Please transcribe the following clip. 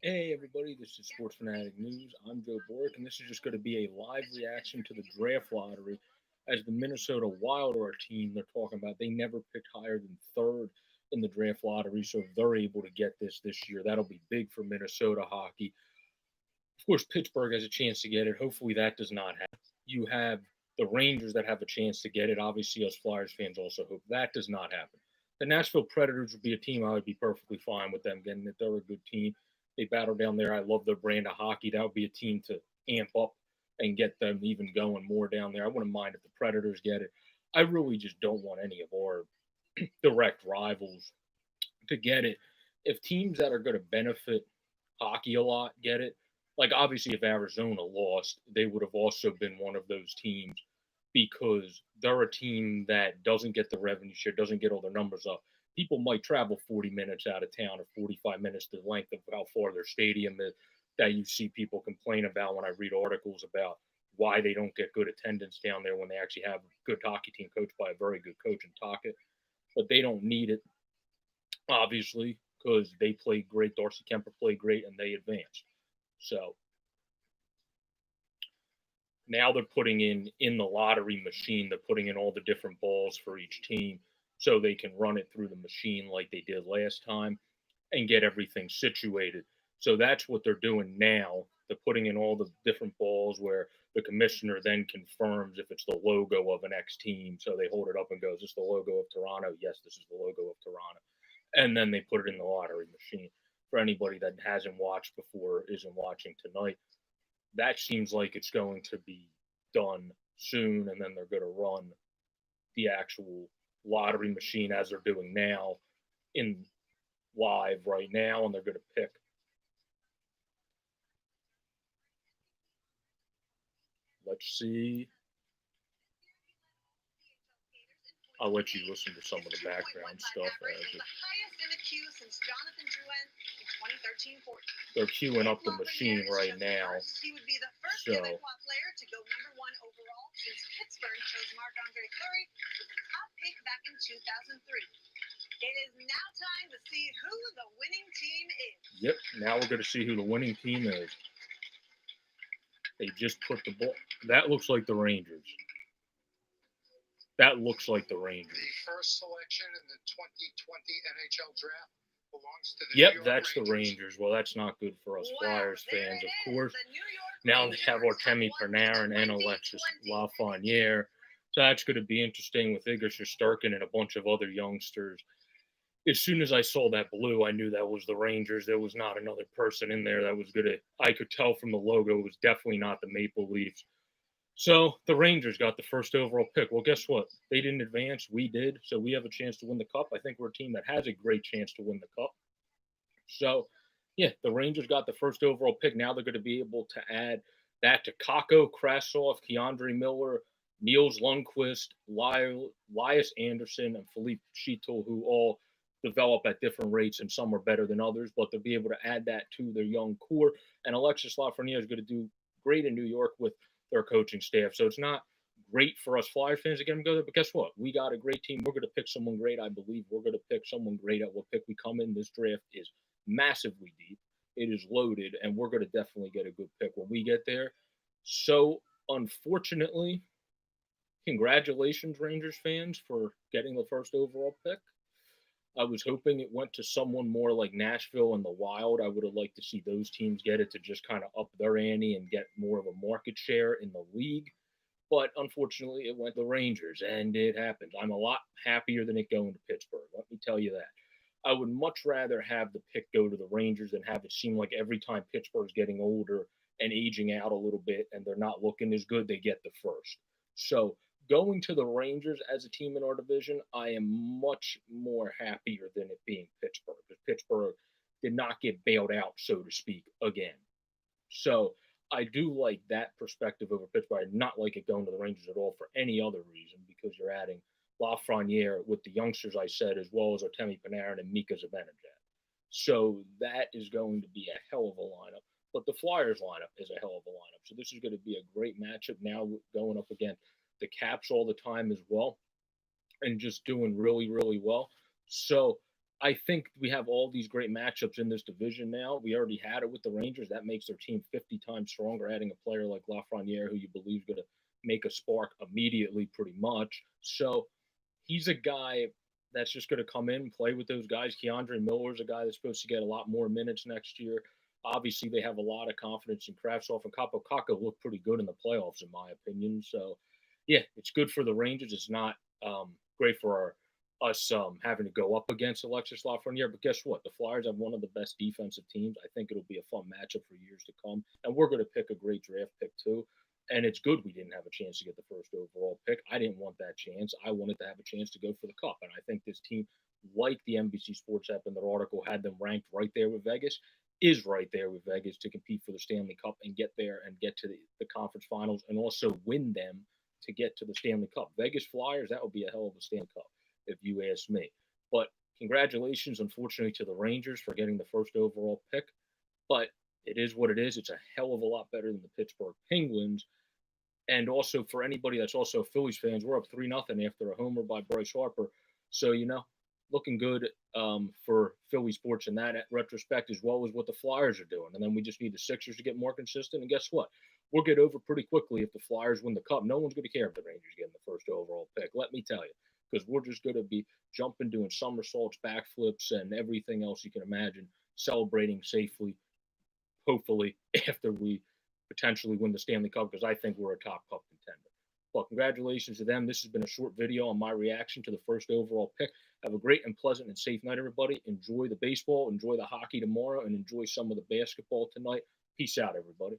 Hey everybody, this is Sports Fanatic News. I'm Joe Bork, and this is just going to be a live reaction to the draft lottery. As the Minnesota Wild are a team they're talking about, they never picked higher than third in the draft lottery, so if they're able to get this year, that'll be big for Minnesota hockey. Of course, Pittsburgh has a chance to get it. Hopefully, that does not happen. You have the Rangers that have a chance to get it. Obviously, us Flyers fans also hope that does not happen. The Nashville Predators would be a team I would be perfectly fine with them getting it. They're a good team. They battle down there. I love their brand of hockey. That would be a team to amp up and get them even going more down there. I wouldn't mind if the Predators get it. I really just don't want any of our direct rivals to get it. If teams that are going to benefit hockey a lot get it, like obviously if Arizona lost, they would have also been one of those teams because they're a team that doesn't get the revenue share, doesn't get all their numbers up. People might travel 40 minutes out of town or 45 minutes, the length of how far their stadium is, that you see people complain about when I read articles about why they don't get good attendance down there when they actually have a good hockey team coached by a very good coach in Tockett. But they don't need it, obviously, because they played great. Darcy Kemper played great and they advanced. So now they're putting in the lottery machine, they're putting in all the different balls for each team so they can run it through the machine like they did last time and get everything situated. So that's what they're doing now. They're putting in all the different balls where the commissioner then confirms if it's the logo of an X team. So they hold it up and goes, "Is this the logo of Toronto?" Yes, this is the logo of Toronto. And then they put it in the lottery machine. For anybody that hasn't watched before, isn't watching tonight, that seems like it's going to be done soon, and then they're going to run the actual lottery machine as they're doing now in live right now, and they're going to pick. Let's see. I'll let you listen to some of the background stuff as it, they're queuing up the machine right now. So yep, now we're going to see who the winning team is. They just put the ball. That looks like the Rangers. That looks like the Rangers. The first selection in the 2020 NHL draft belongs to the Yep, that's the Rangers. Well, that's not good for us Flyers fans, of course. Now they have Artemi Panarin and Alexis Lafreniere. So that's going to be interesting with Igor Shesterkin and a bunch of other youngsters. As soon as I saw that blue, I knew that was the Rangers. There was not another person in there that was going to. I could tell from the logo it was definitely not the Maple Leafs. So the Rangers got the first overall pick. Well, guess what? They didn't advance. We did. So we have a chance to win the cup. I think we're a team that has a great chance to win the cup. So, yeah, the Rangers got the first overall pick. Now they're going to be able to add that to Kako, Krasov, Keandre Miller, Niels Lundqvist, Elias Anderson, and Philippe Cheetel, who all develop at different rates, and some are better than others, but they'll be able to add that to their young core. And Alexis Lafreniere is going to do great in New York with their coaching staff. So it's not great for us Flyers fans to get them go there, but guess what? We got a great team. We're going to pick someone great. I believe we're going to pick someone great at what pick we come in. This draft is massively deep. It is loaded, and we're going to definitely get a good pick when we get there. So, unfortunately, congratulations, Rangers fans, for getting the first overall pick. I was hoping it went to someone more like Nashville and the Wild. I would have liked to see those teams get it to just kind of up their ante and get more of a market share in the league. But unfortunately, it went the Rangers, and it happened. I'm a lot happier than it going to Pittsburgh. Let me tell you that. I would much rather have the pick go to the Rangers than have it seem like every time Pittsburgh's getting older and aging out a little bit and they're not looking as good, they get the first. So going to the Rangers as a team in our division, I am much more happier than it being Pittsburgh because Pittsburgh did not get bailed out, so to speak, again. So I do like that perspective over Pittsburgh. I do not like it going to the Rangers at all for any other reason because you're adding Lafreniere with the youngsters I said, as well as Artemi Panarin and Mika Zibanejad. So that is going to be a hell of a lineup. But the Flyers lineup is a hell of a lineup. So this is going to be a great matchup now going up against the Caps all the time as well and just doing really, really well. So I think we have all these great matchups in this division now. We already had it with the Rangers. That makes their team 50 times stronger, adding a player like Lafreniere, who you believe is going to make a spark immediately, pretty much. So he's a guy that's just going to come in and play with those guys. Keandre Miller's a guy that's supposed to get a lot more minutes next year. Obviously, they have a lot of confidence in Kravtsov, and Capo Caco looked pretty good in the playoffs, in my opinion. So, yeah, it's good for the Rangers. It's not great for us having to go up against Alexis Lafreniere. But guess what? The Flyers have one of the best defensive teams. I think it'll be a fun matchup for years to come. And we're going to pick a great draft pick, too. And it's good we didn't have a chance to get the first overall pick. I didn't want that chance. I wanted to have a chance to go for the cup. And I think this team, like the NBC Sports app in their article, had them ranked right there with Vegas, is right there with Vegas to compete for the Stanley Cup and get there and get to the conference finals and also win them to get to the Stanley Cup. Vegas Flyers, that would be a hell of a Stanley Cup, if you ask me. But congratulations, unfortunately, to the Rangers for getting the first overall pick. But it is what it is. It's a hell of a lot better than the Pittsburgh Penguins. And also for anybody that's also Phillies fans, we're up 3-0 after a homer by Bryce Harper. So, looking good for Philly sports in that retrospect, as well as what the Flyers are doing. And then we just need the Sixers to get more consistent. And guess what? We'll get over pretty quickly if the Flyers win the Cup. No one's going to care if the Rangers get the first overall pick, let me tell you, because we're just going to be jumping, doing somersaults, backflips, and everything else you can imagine, celebrating safely, hopefully, after we potentially win the Stanley Cup, because I think we're a top cup contender. Well, congratulations to them. This has been a short video on my reaction to the first overall pick. Have a great and pleasant and safe night, everybody. Enjoy the baseball, enjoy the hockey tomorrow, and enjoy some of the basketball tonight. Peace out, everybody.